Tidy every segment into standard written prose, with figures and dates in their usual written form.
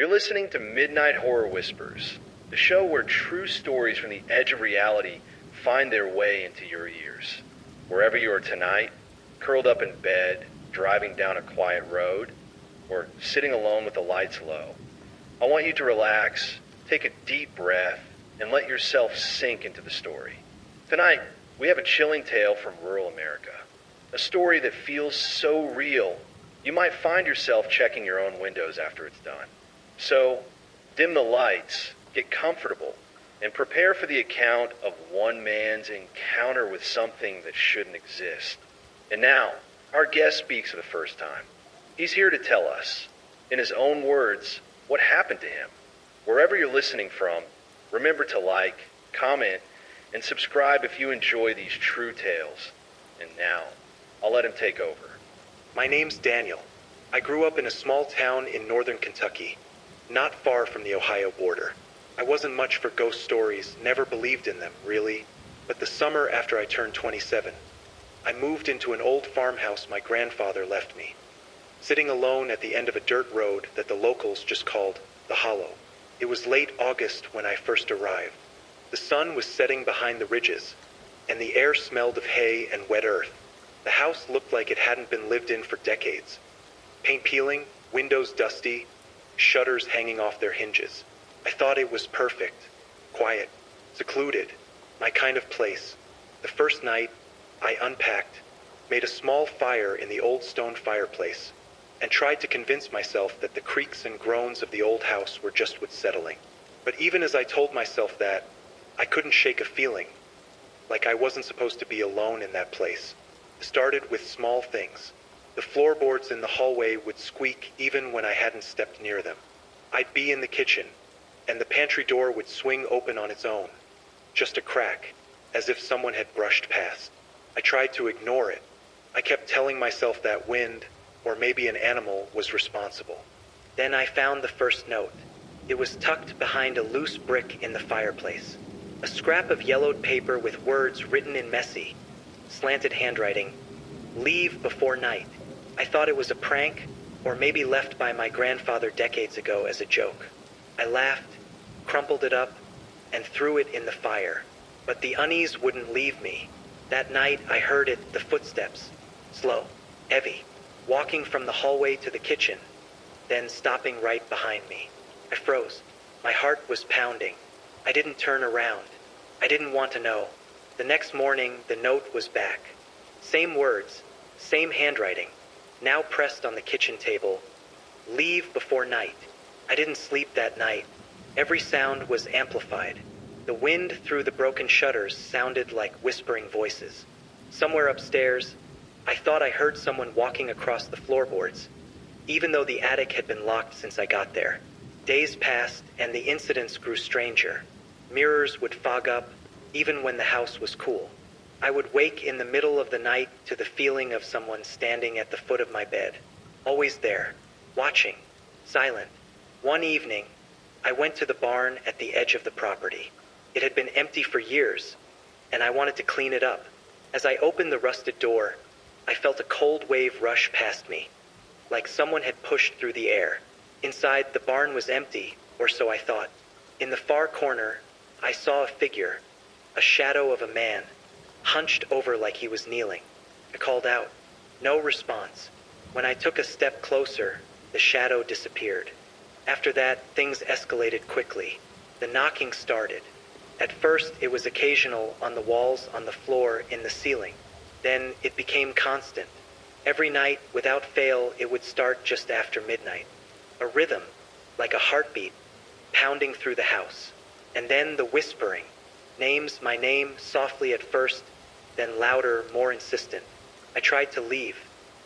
You're listening to Midnight Horror Whispers, the show where true stories from the edge of reality find their way into your ears. Wherever you are tonight, curled up in bed, driving down a quiet road, or sitting alone with the lights low, I want you to relax, take a deep breath, and let yourself sink into the story. Tonight, we have a chilling tale from rural America. A story that feels so real, you might find yourself checking your own windows after it's done. So, dim the lights, get comfortable, and prepare for the account of one man's encounter with something that shouldn't exist. And now, our guest speaks for the first time. He's here to tell us, in his own words, what happened to him. Wherever you're listening from, remember to like, comment, and subscribe if you enjoy these true tales. And now, I'll let him take over. My name's Daniel. I grew up in a small town in northern Kentucky, not far from the Ohio border. I wasn't much for ghost stories, never believed in them, really. But the summer after I turned 27, I moved into an old farmhouse my grandfather left me, sitting alone at the end of a dirt road that the locals just called the Hollow. It was late August when I first arrived. The sun was setting behind the ridges, and the air smelled of hay and wet earth. The house looked like it hadn't been lived in for decades. Paint peeling, windows dusty, shutters hanging off their hinges. I thought it was perfect, quiet, secluded, my kind of place. The first night, I unpacked, made a small fire in the old stone fireplace, and tried to convince myself that the creaks and groans of the old house were just what's settling. But even as I told myself that, I couldn't shake a feeling, like I wasn't supposed to be alone in that place. It started with small things. The floorboards in the hallway would squeak even when I hadn't stepped near them. I'd be in the kitchen, and the pantry door would swing open on its own, just a crack, as if someone had brushed past. I tried to ignore it. I kept telling myself that wind, or maybe an animal, was responsible. Then I found the first note. It was tucked behind a loose brick in the fireplace. A scrap of yellowed paper with words written in messy, slanted handwriting. Leave before night. I thought it was a prank, or maybe left by my grandfather decades ago as a joke. I laughed, crumpled it up, and threw it in the fire. But the unease wouldn't leave me. That night I heard it, the footsteps, slow, heavy, walking from the hallway to the kitchen, then stopping right behind me. I froze. My heart was pounding. I didn't turn around. I didn't want to know. The next morning, the note was back. Same words, same handwriting, now pressed on the kitchen table. Leave before night. I didn't sleep that night. Every sound was amplified. The wind through the broken shutters sounded like whispering voices. Somewhere upstairs, I thought I heard someone walking across the floorboards, even though the attic had been locked since I got there. Days passed, and the incidents grew stranger. Mirrors would fog up, even when the house was cool. I would wake in the middle of the night to the feeling of someone standing at the foot of my bed, always there, watching, silent. One evening, I went to the barn at the edge of the property. It had been empty for years, and I wanted to clean it up. As I opened the rusted door, I felt a cold wave rush past me, like someone had pushed through the air. Inside, the barn was empty, or so I thought. In the far corner, I saw a figure, a shadow of a man, hunched over like he was kneeling. I called out. No response. When I took a step closer, the shadow disappeared. After that, things escalated quickly. The knocking started. At first, it was occasional on the walls, on the floor, in the ceiling. Then it became constant. Every night, without fail, it would start just after midnight. A rhythm, like a heartbeat, pounding through the house. And then the whispering. Names, my name, softly at first, then louder, more insistent. I tried to leave,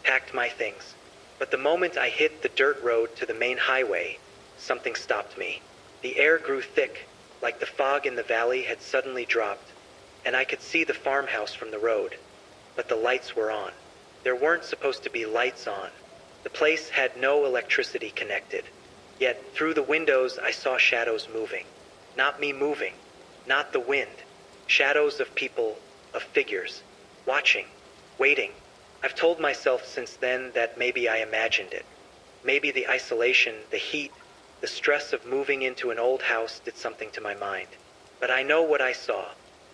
packed my things. But the moment I hit the dirt road to the main highway, something stopped me. The air grew thick, like the fog in the valley had suddenly dropped, and I could see the farmhouse from the road. But the lights were on. There weren't supposed to be lights on. The place had no electricity connected. Yet, through the windows, I saw shadows moving. Not me moving. Not the wind. Shadows of people, of figures. Watching. Waiting. I've told myself since then that maybe I imagined it. Maybe the isolation, the heat, The stress of moving into an old house did something to my mind. But I know what I saw.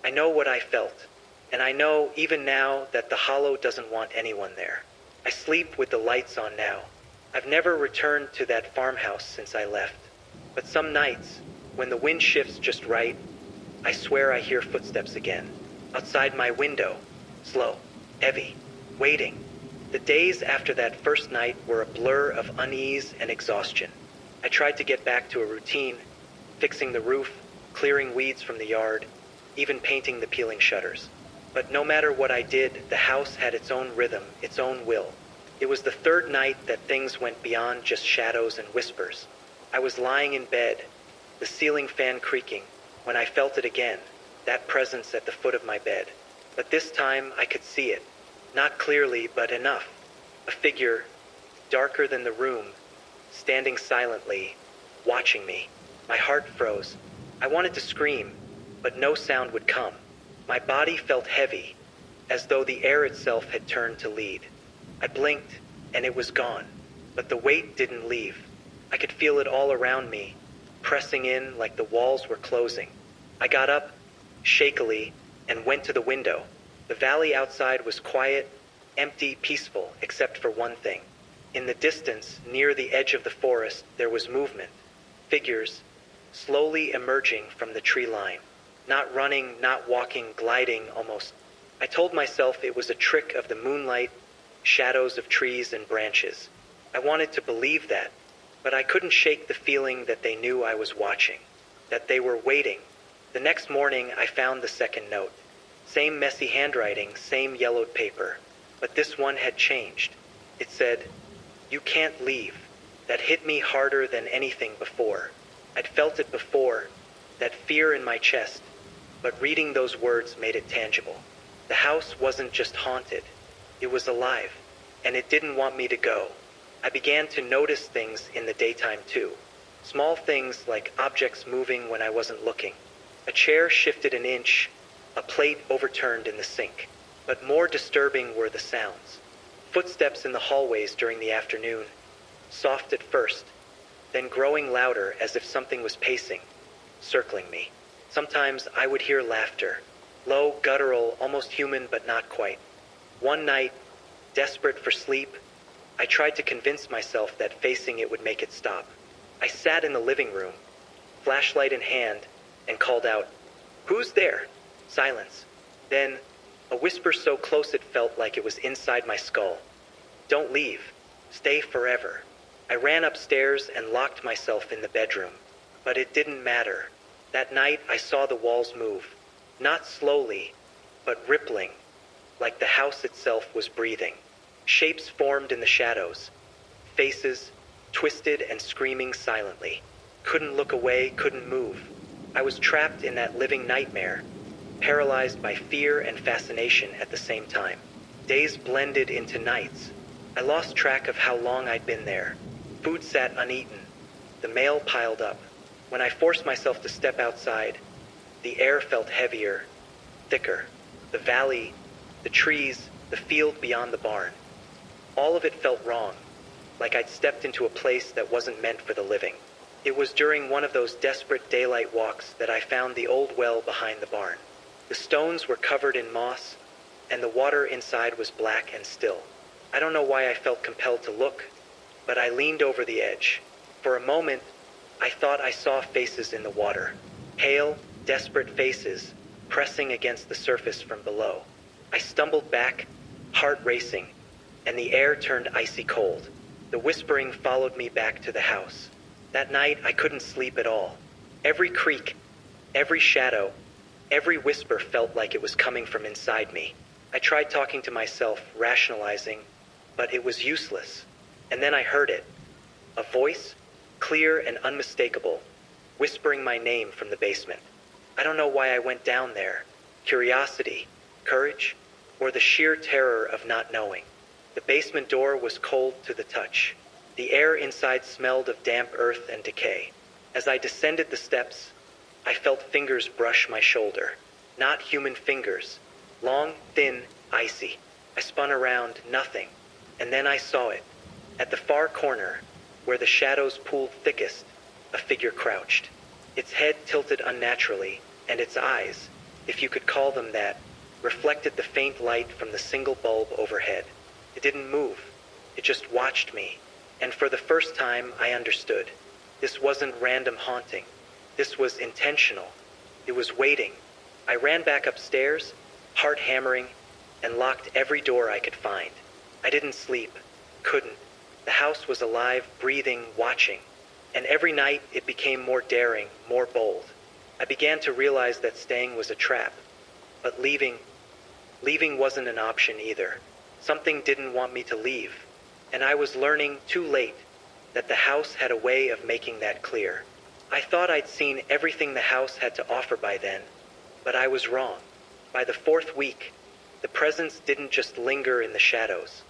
I know what I felt. And I know, even now, that the hollow doesn't want anyone there. I sleep with the lights on now. I've never returned to that farmhouse since I left. But some nights, when the wind shifts just right, I swear I hear footsteps again. Outside my window. Slow. Heavy. Waiting. The days after that first night were a blur of unease and exhaustion. I tried to get back to a routine, fixing the roof, clearing weeds from the yard, even painting the peeling shutters. But no matter what I did, the house had its own rhythm, its own will. It was the third night that things went beyond just shadows and whispers. I was lying in bed, the ceiling fan creaking, when I felt it again, that presence at the foot of my bed. But this time I could see it. Not clearly, but enough. A figure, darker than the room, standing silently, watching me. My heart froze. I wanted to scream, but no sound would come. My body felt heavy, as though the air itself had turned to lead. I blinked, and it was gone. But the weight didn't leave. I could feel it all around me, pressing in like the walls were closing. I got up, shakily, and went to the window. The valley outside was quiet, empty, peaceful, except for one thing. In the distance, near the edge of the forest, there was movement. Figures, slowly emerging from the tree line. Not running, not walking, gliding almost. I told myself it was a trick of the moonlight, shadows of trees and branches. I wanted to believe that, but I couldn't shake the feeling that they knew I was watching, that they were waiting. The next morning, I found the second note. Same messy handwriting, same yellowed paper, but this one had changed. It said, "You can't leave." That hit me harder than anything before. I'd felt it before, that fear in my chest, but reading those words made it tangible. The house wasn't just haunted, it was alive, and it didn't want me to go. I began to notice things in the daytime too. Small things like objects moving when I wasn't looking. A chair shifted an inch, a plate overturned in the sink. But more disturbing were the sounds. Footsteps in the hallways during the afternoon, soft at first, then growing louder as if something was pacing, circling me. Sometimes I would hear laughter, low, guttural, almost human but not quite. One night, desperate for sleep, I tried to convince myself that facing it would make it stop. I sat in the living room, flashlight in hand, and called out, "Who's there?" Silence. Then, a whisper so close it felt like it was inside my skull. "Don't leave. Stay forever." I ran upstairs and locked myself in the bedroom. But it didn't matter. That night I saw the walls move. Not slowly, but rippling, like the house itself was breathing. Shapes formed in the shadows. Faces, twisted and screaming silently. Couldn't look away, couldn't move. I was trapped in that living nightmare, paralyzed by fear and fascination at the same time. Days blended into nights. I lost track of how long I'd been there. Food sat uneaten. The mail piled up. When I forced myself to step outside, the air felt heavier, thicker. The valley, the trees, the field beyond the barn. All of it felt wrong, like I'd stepped into a place that wasn't meant for the living. It was during one of those desperate daylight walks that I found the old well behind the barn. The stones were covered in moss, and the water inside was black and still. I don't know why I felt compelled to look, but I leaned over the edge. For a moment, I thought I saw faces in the water. Pale, desperate faces, pressing against the surface from below. I stumbled back, heart racing, and the air turned icy cold. The whispering followed me back to the house. That night, I couldn't sleep at all. Every creak, every shadow, every whisper felt like it was coming from inside me. I tried talking to myself, rationalizing, but it was useless. And then I heard it. A voice, clear and unmistakable, whispering my name from the basement. I don't know why I went down there. Curiosity, courage, or the sheer terror of not knowing. The basement door was cold to the touch. The air inside smelled of damp earth and decay. As I descended the steps, I felt fingers brush my shoulder. Not human fingers. Long, thin, icy. I spun around, nothing. And then I saw it. At the far corner, where the shadows pooled thickest, a figure crouched. Its head tilted unnaturally, and its eyes, if you could call them that, reflected the faint light from the single bulb overhead. It didn't move. It just watched me. And for the first time, I understood. This wasn't random haunting. This was intentional. It was waiting. I ran back upstairs, heart hammering, and locked every door I could find. I didn't sleep. Couldn't. The house was alive, breathing, watching. And every night it became more daring, more bold. I began to realize that staying was a trap. But leaving wasn't an option either. Something didn't want me to leave. And I was learning too late that the house had a way of making that clear. I thought I'd seen everything the house had to offer by then, but I was wrong. By the 4th week, the presence didn't just linger in the shadows.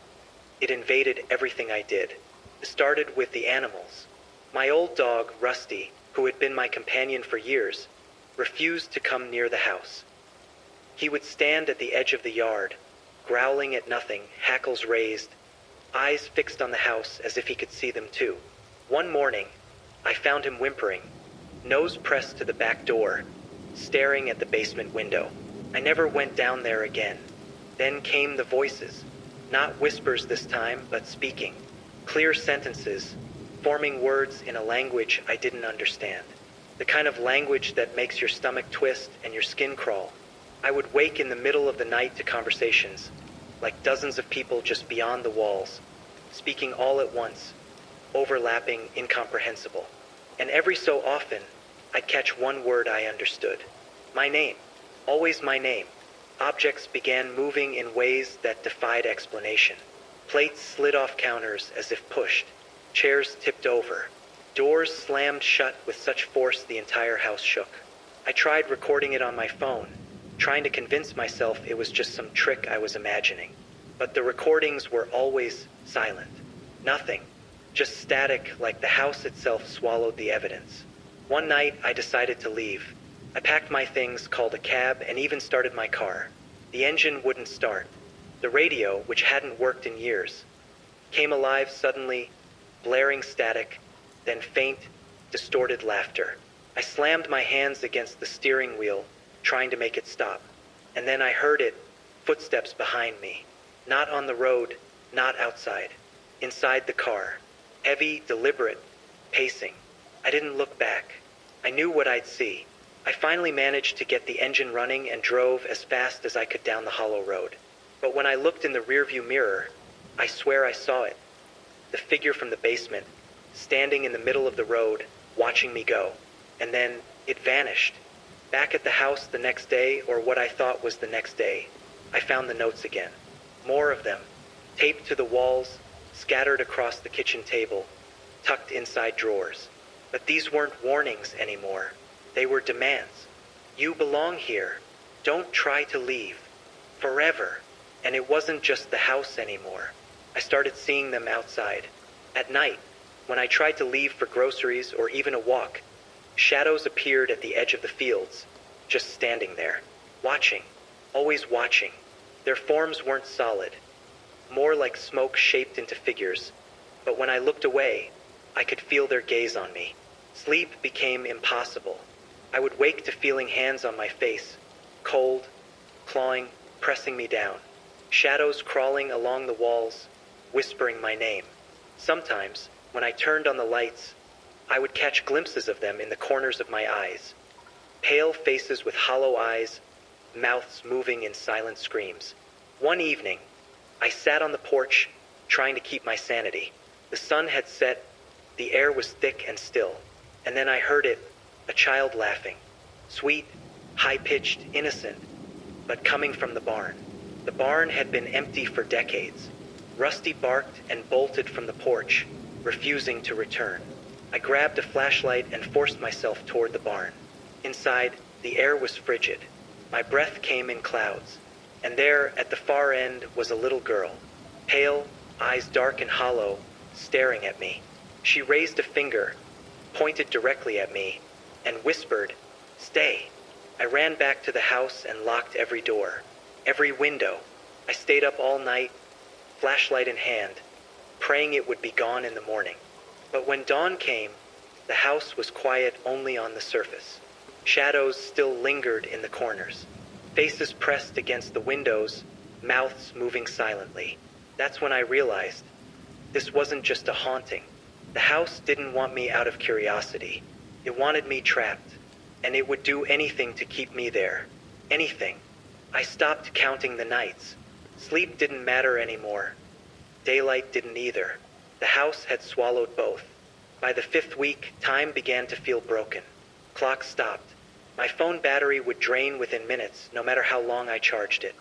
It invaded everything I did. It started with the animals. My old dog, Rusty, who had been my companion for years, refused to come near the house. He would stand at the edge of the yard, growling at nothing, hackles raised, eyes fixed on the house as if he could see them too. One morning, I found him whimpering, nose pressed to the back door, staring at the basement window. I never went down there again. Then came the voices, not whispers this time, but speaking, clear sentences, forming words in a language I didn't understand. The kind of language that makes your stomach twist and your skin crawl. I would wake in the middle of the night to conversations, like dozens of people just beyond the walls, speaking all at once, overlapping, incomprehensible. And every so often, I'd catch one word I understood. My name. Always my name. Objects began moving in ways that defied explanation. Plates slid off counters as if pushed. Chairs tipped over. Doors slammed shut with such force the entire house shook. I tried recording it on my phone, trying to convince myself it was just some trick I was imagining. But the recordings were always silent. Nothing. Just static, like the house itself swallowed the evidence. One night, I decided to leave. I packed my things, called a cab, and even started my car. The engine wouldn't start. The radio, which hadn't worked in years, came alive suddenly, blaring static, then faint, distorted laughter. I slammed my hands against the steering wheel, trying to make it stop. And then I heard it, footsteps behind me. Not on the road, not outside. Inside the car. Heavy, deliberate, pacing. I didn't look back. I knew what I'd see. I finally managed to get the engine running and drove as fast as I could down the hollow road. But when I looked in the rearview mirror, I swear I saw it. The figure from the basement, standing in the middle of the road, watching me go. And then it vanished. Back at the house the next day, or what I thought was the next day, I found the notes again. More of them, taped to the walls, scattered across the kitchen table, tucked inside drawers. But these weren't warnings anymore. They were demands. You belong here. Don't try to leave. Forever. And it wasn't just the house anymore. I started seeing them outside. At night, when I tried to leave for groceries or even a walk, shadows appeared at the edge of the fields, just standing there, watching, always watching. Their forms weren't solid, more like smoke shaped into figures, but when I looked away, I could feel their gaze on me. Sleep became impossible. I would wake to feeling hands on my face, cold, clawing, pressing me down. Shadows crawling along the walls, whispering my name. Sometimes, when I turned on the lights, I would catch glimpses of them in the corners of my eyes. Pale faces with hollow eyes, mouths moving in silent screams. One evening, I sat on the porch, trying to keep my sanity. The sun had set, the air was thick and still, and then I heard it, a child laughing. Sweet, high-pitched, innocent, but coming from the barn. The barn had been empty for decades. Rusty barked and bolted from the porch, refusing to return. I grabbed a flashlight and forced myself toward the barn. Inside, the air was frigid. My breath came in clouds. And there, at the far end, was a little girl, pale, eyes dark and hollow, staring at me. She raised a finger, pointed directly at me, and whispered, "Stay." I ran back to the house and locked every door, every window. I stayed up all night, flashlight in hand, praying it would be gone in the morning. But when dawn came, The house was quiet only on the surface. Shadows still lingered in the corners. Faces pressed against the windows, mouths moving silently. That's when I realized this wasn't just a haunting. The house didn't want me out of curiosity. It wanted me trapped, and it would do anything to keep me there. Anything. I stopped counting the nights. Sleep didn't matter anymore. Daylight didn't either. The house had swallowed both. By the 5th week, time began to feel broken. Clock stopped. My phone battery would drain within minutes, no matter how long I charged it.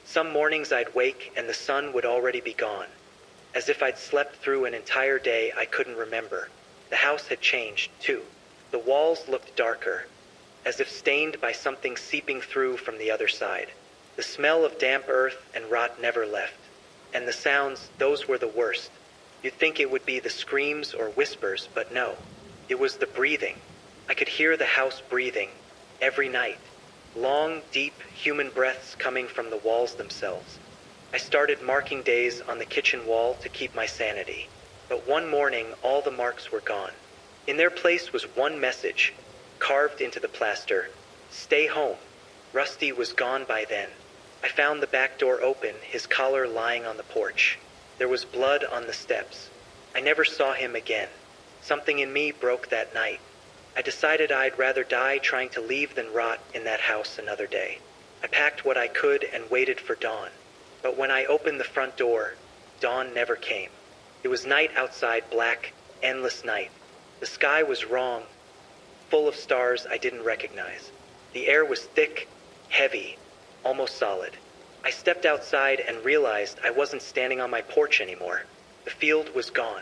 Some mornings I'd wake and the sun would already be gone. As if I'd slept through an entire day I couldn't remember. The house had changed, too. The walls looked darker, as if stained by something seeping through from the other side. The smell of damp earth and rot never left. And the sounds, those were the worst. You'd think it would be the screams or whispers, but no. It was the breathing. I could hear the house breathing, every night. Long, deep, human breaths coming from the walls themselves. I started marking days on the kitchen wall to keep my sanity. But one morning, all the marks were gone. In their place was one message, carved into the plaster: "Stay home." Rusty was gone by then. I found the back door open, his collar lying on the porch. There was blood on the steps. I never saw him again. Something in me broke that night. I decided I'd rather die trying to leave than rot in that house another day. I packed what I could and waited for dawn. But when I opened the front door, dawn never came. It was night outside, black, endless night. The sky was wrong, full of stars I didn't recognize. The air was thick, heavy, almost solid. I stepped outside and realized I wasn't standing on my porch anymore. The field was gone.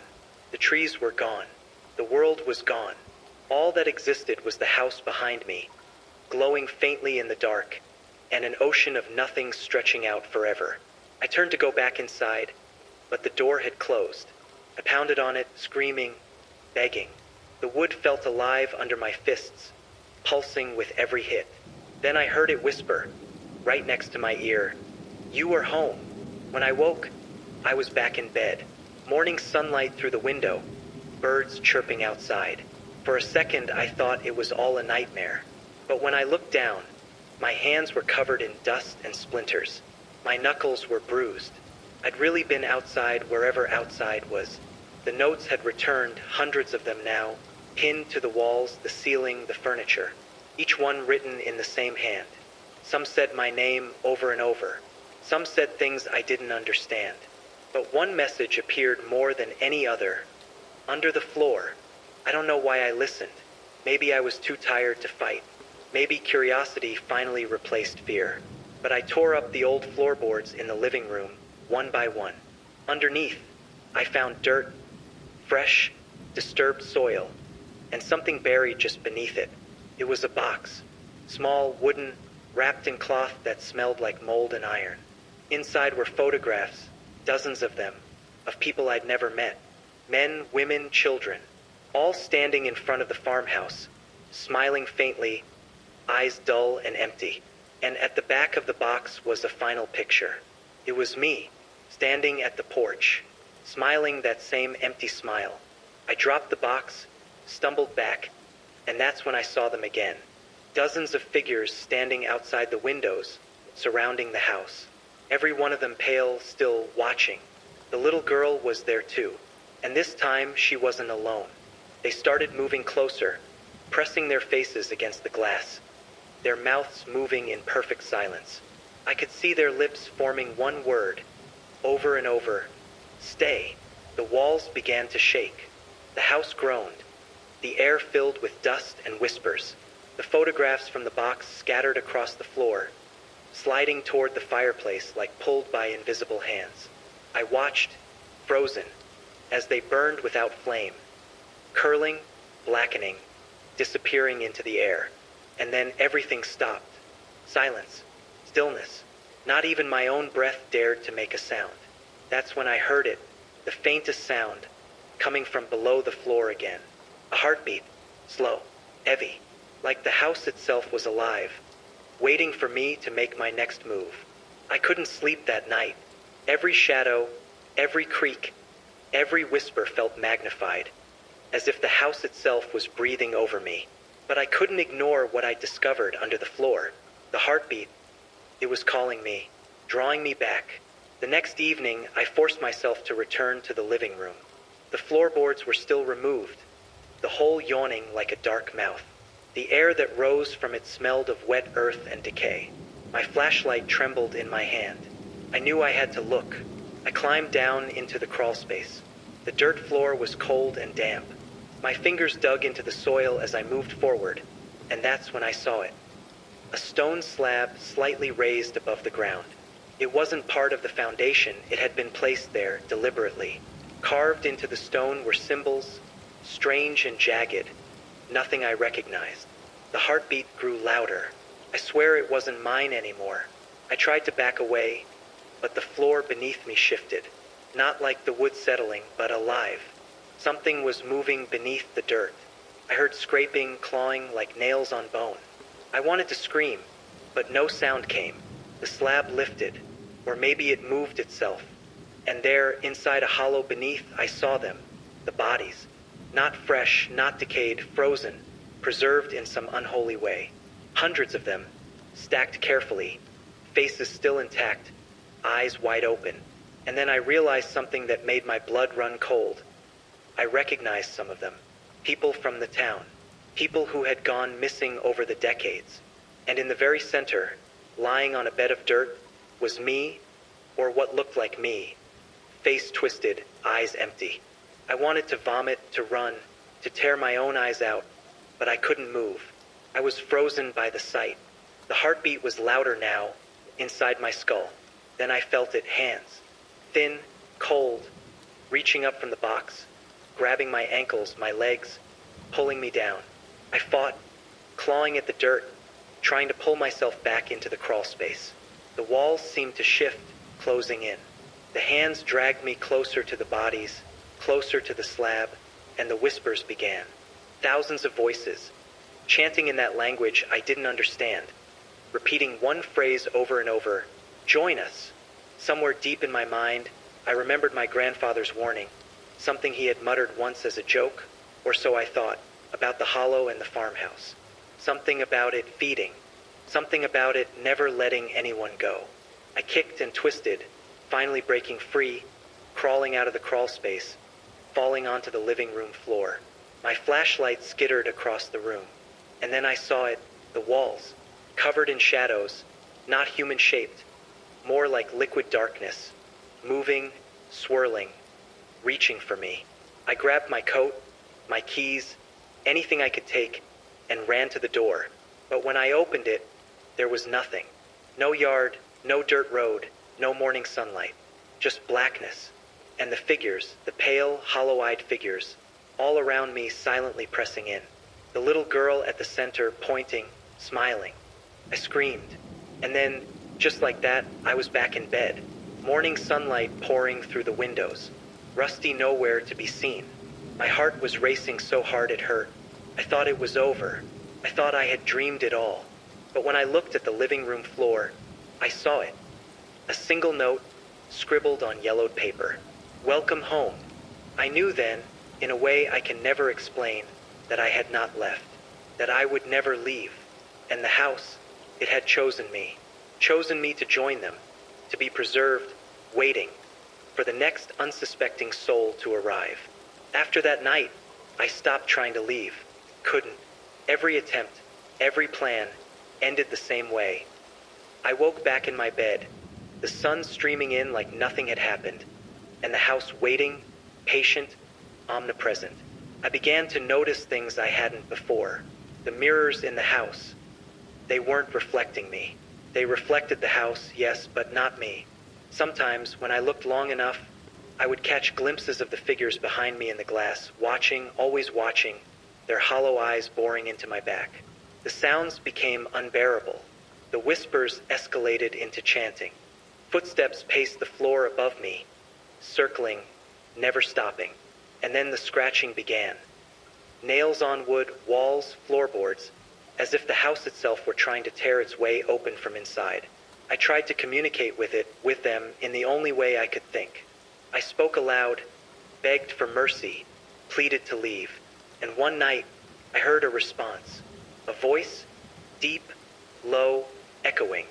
The trees were gone. The world was gone. All that existed was the house behind me, glowing faintly in the dark, and an ocean of nothing stretching out forever. I turned to go back inside, but the door had closed. I pounded on it, screaming, begging. The wood felt alive under my fists, pulsing with every hit. Then I heard it whisper, right next to my ear, "You were home." When I woke, I was back in bed. Morning sunlight through the window, birds chirping outside. For a second, I thought it was all a nightmare. But when I looked down, my hands were covered in dust and splinters. My knuckles were bruised. I'd really been outside wherever outside was. The notes had returned, hundreds of them now, pinned to the walls, the ceiling, the furniture. Each one written in the same hand. Some said my name over and over. Some said things I didn't understand. But one message appeared more than any other. Under the floor. I don't know why I listened. Maybe I was too tired to fight. Maybe curiosity finally replaced fear. But I tore up the old floorboards in the living room, one by one. Underneath, I found dirt, fresh, disturbed soil, and something buried just beneath it. It was a box, small, wooden, wrapped in cloth that smelled like mold and iron. Inside were photographs, dozens of them, of people I'd never met. Men, women, children, all standing in front of the farmhouse, smiling faintly, eyes dull and empty. And at the back of the box was a final picture. It was me, standing at the porch, smiling that same empty smile. I dropped the box, stumbled back, and that's when I saw them again. Dozens of figures standing outside the windows, surrounding the house. Every one of them pale, still watching. The little girl was there too, and this time she wasn't alone. They started moving closer, pressing their faces against the glass, their mouths moving in perfect silence. I could see their lips forming one word, over and over, "Stay." The walls began to shake. The house groaned. The air filled with dust and whispers. The photographs from the box scattered across the floor, sliding toward the fireplace like pulled by invisible hands. I watched, frozen, as they burned without flame, curling, blackening, disappearing into the air. And then everything stopped. Silence. Stillness. Not even my own breath dared to make a sound. That's when I heard it, the faintest sound, coming from below the floor again. A heartbeat. Slow. Heavy. Like the house itself was alive, waiting for me to make my next move. I couldn't sleep that night. Every shadow, every creak, every whisper felt magnified. as if the house itself was breathing over me. But I couldn't ignore what I discovered under the floor. The heartbeat. It was calling me, drawing me back. The next evening, I forced myself to return to the living room. The floorboards were still removed, the hole yawning like a dark mouth. The air that rose from it smelled of wet earth and decay. My flashlight trembled in my hand. I knew I had to look. I climbed down into the crawl space. The dirt floor was cold and damp. My fingers dug into the soil as I moved forward, and that's when I saw it. A stone slab slightly raised above the ground. It wasn't part of the foundation, it had been placed there deliberately. Carved into the stone were symbols, strange and jagged, nothing I recognized. The heartbeat grew louder. I swear it wasn't mine anymore. I tried to back away, but the floor beneath me shifted. Not like the wood settling, but alive. Something was moving beneath the dirt. I heard scraping, clawing like nails on bone. I wanted to scream, but no sound came. The slab lifted, or maybe it moved itself. And there, inside a hollow beneath, I saw them. The bodies. Not fresh, not decayed, frozen, preserved in some unholy way. Hundreds of them, stacked carefully, faces still intact, eyes wide open. And then I realized something that made my blood run cold. I recognized some of them. People from the town. People who had gone missing over the decades. And in the very center, lying on a bed of dirt, was me, or what looked like me. Face twisted, eyes empty. I wanted to vomit, to run, to tear my own eyes out, but I couldn't move. I was frozen by the sight. The heartbeat was louder now, inside my skull. Then I felt it, hands. Thin, cold, reaching up from the box, grabbing my ankles, my legs, pulling me down. I fought, clawing at the dirt, trying to pull myself back into the crawl space. The walls seemed to shift, closing in. The hands dragged me closer to the bodies, closer to the slab, and the whispers began. Thousands of voices, chanting in that language I didn't understand, repeating one phrase over and over, "Join us." Somewhere deep in my mind, I remembered my grandfather's warning, something he had muttered once as a joke, or so I thought, about the hollow and the farmhouse. Something about it feeding, something about it never letting anyone go. I kicked and twisted, finally breaking free, crawling out of the crawl space, falling onto the living room floor. My flashlight skittered across the room, and then I saw it, the walls, covered in shadows, not human-shaped, more like liquid darkness, moving, swirling, reaching for me. I grabbed my coat, my keys, anything I could take, and ran to the door. But when I opened it, there was nothing. No yard, no dirt road, no morning sunlight. Just blackness. And the figures, the pale, hollow-eyed figures, all around me silently pressing in. The little girl at the center pointing, smiling. I screamed. And then, just like that, I was back in bed. Morning sunlight pouring through the windows. Rusty nowhere to be seen. My heart was racing so hard it hurt. I thought it was over. I thought I had dreamed it all. But when I looked at the living room floor, I saw it. A single note, scribbled on yellowed paper. Welcome home. I knew then, in a way I can never explain, that I had not left. That I would never leave. And the house, it had chosen me to join them, to be preserved, waiting, for the next unsuspecting soul to arrive. After that night, I stopped trying to leave. Couldn't. Every attempt, every plan, ended the same way. I woke back in my bed, the sun streaming in like nothing had happened, and the house waiting, patient, omnipresent. I began to notice things I hadn't before. The mirrors in the house. They weren't reflecting me. They reflected the house, yes, but not me. Sometimes, when I looked long enough, I would catch glimpses of the figures behind me in the glass, watching, always watching, their hollow eyes boring into my back. The sounds became unbearable. The whispers escalated into chanting. Footsteps paced the floor above me, circling, never stopping. And then the scratching began. Nails on wood, walls, floorboards, as if the house itself were trying to tear its way open from inside. I tried to communicate with them, in the only way I could think. I spoke aloud, begged for mercy, pleaded to leave. And one night, I heard a response. A voice, deep, low, echoing,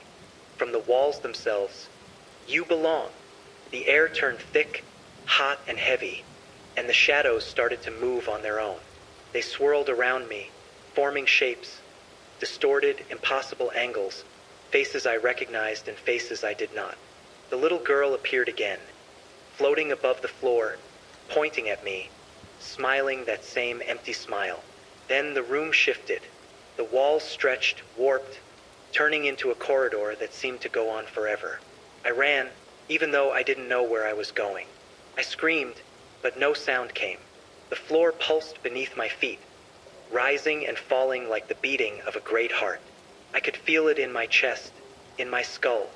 from the walls themselves. You belong. The air turned thick, hot, and heavy, and the shadows started to move on their own. They swirled around me, forming shapes, distorted, impossible angles, faces I recognized and faces I did not. The little girl appeared again, floating above the floor, pointing at me, smiling that same empty smile. Then the room shifted. The walls stretched, warped, turning into a corridor that seemed to go on forever. I ran, even though I didn't know where I was going. I screamed, but no sound came. The floor pulsed beneath my feet, rising and falling like the beating of a great heart. I could feel it in my chest, in my skull,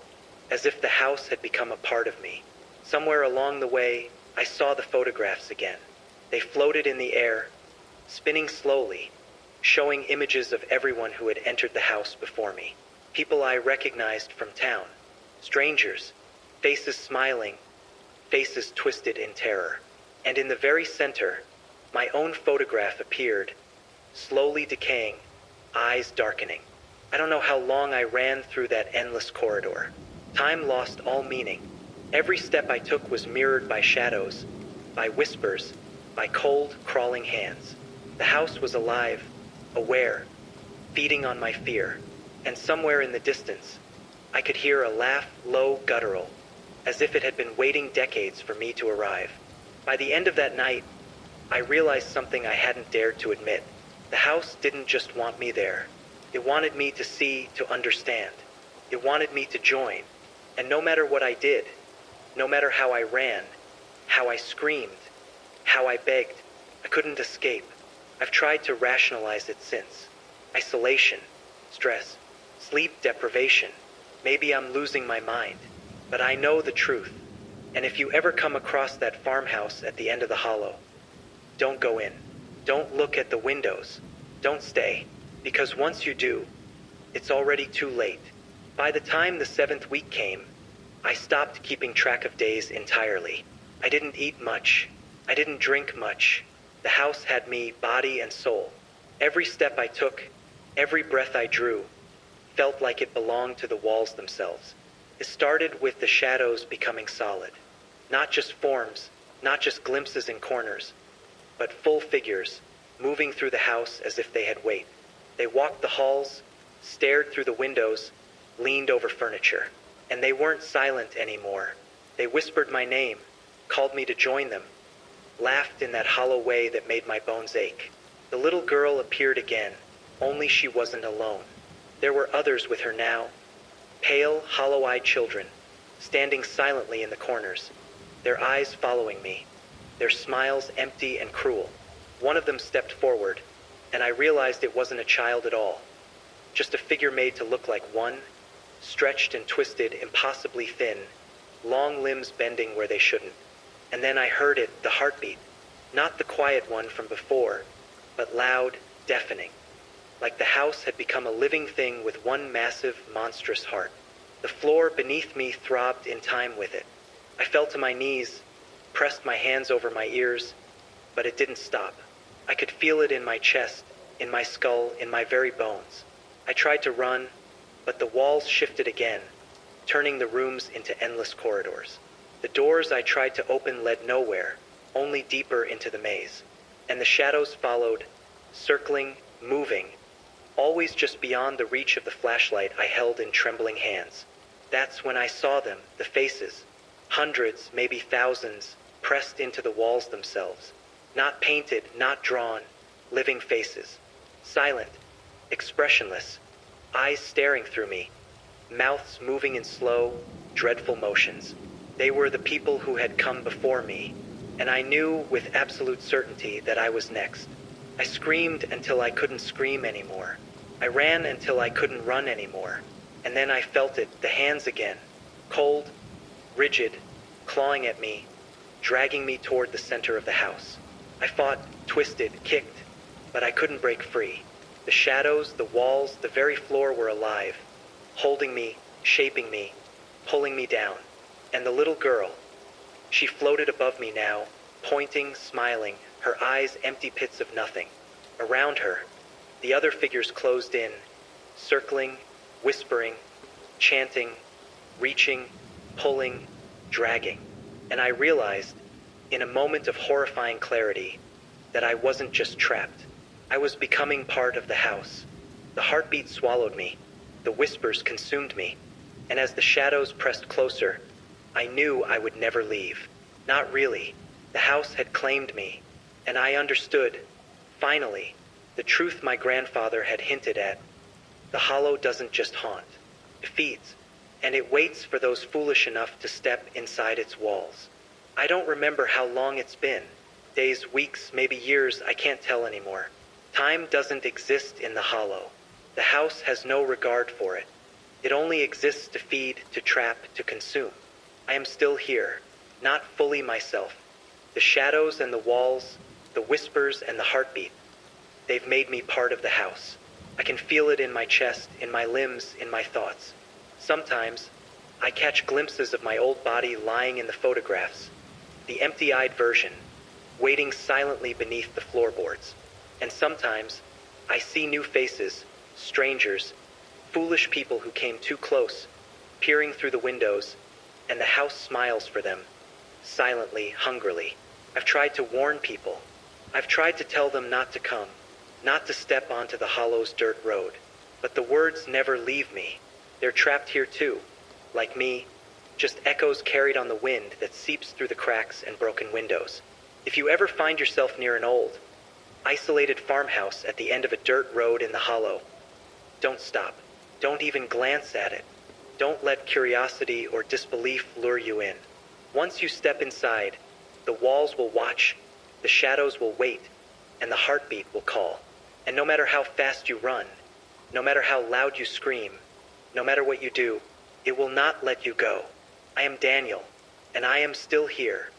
as if the house had become a part of me. Somewhere along the way, I saw the photographs again. They floated in the air, spinning slowly, showing images of everyone who had entered the house before me. People I recognized from town, strangers, faces smiling, faces twisted in terror. And in the very center, my own photograph appeared, slowly decaying, eyes darkening. I don't know how long I ran through that endless corridor. Time lost all meaning. Every step I took was mirrored by shadows, by whispers, by cold, crawling hands. The house was alive, aware, feeding on my fear. And somewhere in the distance, I could hear a laugh, low, guttural, as if it had been waiting decades for me to arrive. By the end of that night, I realized something I hadn't dared to admit. The house didn't just want me there. It wanted me to see, to understand. It wanted me to join. And no matter what I did, no matter how I ran, how I screamed, how I begged, I couldn't escape. I've tried to rationalize it since. Isolation, stress, sleep deprivation. Maybe I'm losing my mind. But I know the truth. And if you ever come across that farmhouse at the end of the hollow, don't go in. Don't look at the windows. Don't stay. Because once you do, it's already too late. By the time the 7th week came, I stopped keeping track of days entirely. I didn't eat much. I didn't drink much. The house had me, body and soul. Every step I took, every breath I drew, felt like it belonged to the walls themselves. It started with the shadows becoming solid. Not just forms, not just glimpses in corners, but full figures, moving through the house as if they had weight. They walked the halls, stared through the windows, leaned over furniture. And they weren't silent anymore. They whispered my name, called me to join them, laughed in that hollow way that made my bones ache. The little girl appeared again, only she wasn't alone. There were others with her now, pale, hollow-eyed children, standing silently in the corners, their eyes following me, their smiles empty and cruel. One of them stepped forward, and I realized it wasn't a child at all, just a figure made to look like one, stretched and twisted, impossibly thin, long limbs bending where they shouldn't. And then I heard it, the heartbeat, not the quiet one from before, but loud, deafening, like the house had become a living thing with one massive, monstrous heart. The floor beneath me throbbed in time with it. I fell to my knees, pressed my hands over my ears, but it didn't stop. I could feel it in my chest, in my skull, in my very bones. I tried to run, but the walls shifted again, turning the rooms into endless corridors. The doors I tried to open led nowhere, only deeper into the maze. And the shadows followed, circling, moving, always just beyond the reach of the flashlight I held in trembling hands. That's when I saw them, the faces, hundreds, maybe thousands, pressed into the walls themselves. Not painted, not drawn, living faces. Silent, expressionless, eyes staring through me, mouths moving in slow, dreadful motions. They were the people who had come before me, and I knew with absolute certainty that I was next. I screamed until I couldn't scream anymore. I ran until I couldn't run anymore. And then I felt it, the hands again, cold, rigid, clawing at me, dragging me toward the center of the house. I fought, twisted, kicked, but I couldn't break free. The shadows, the walls, the very floor were alive, holding me, shaping me, pulling me down. And the little girl, she floated above me now, pointing, smiling, her eyes empty pits of nothing. Around her, the other figures closed in, circling, whispering, chanting, reaching, pulling, dragging. And I realized, in a moment of horrifying clarity, that I wasn't just trapped. I was becoming part of the house. The heartbeat swallowed me, the whispers consumed me, and as the shadows pressed closer, I knew I would never leave. Not really. The house had claimed me, and I understood, finally, the truth my grandfather had hinted at. The hollow doesn't just haunt, it feeds, and it waits for those foolish enough to step inside its walls. I don't remember how long it's been. Days, weeks, maybe years, I can't tell anymore. Time doesn't exist in the hollow. The house has no regard for it. It only exists to feed, to trap, to consume. I am still here, not fully myself. The shadows and the walls, the whispers and the heartbeat, they've made me part of the house. I can feel it in my chest, in my limbs, in my thoughts. Sometimes, I catch glimpses of my old body lying in the photographs, the empty-eyed version, waiting silently beneath the floorboards. And sometimes, I see new faces, strangers, foolish people who came too close, peering through the windows, and the house smiles for them, silently, hungrily. I've tried to warn people. I've tried to tell them not to come, not to step onto the hollow's dirt road. But the words never leave me. They're trapped here too, like me, just echoes carried on the wind that seeps through the cracks and broken windows. If you ever find yourself near an old, isolated farmhouse at the end of a dirt road in the hollow, don't stop. Don't even glance at it. Don't let curiosity or disbelief lure you in. Once you step inside, the walls will watch, the shadows will wait, and the heartbeat will call. And no matter how fast you run, no matter how loud you scream, no matter what you do, it will not let you go. I am Daniel, and I am still here,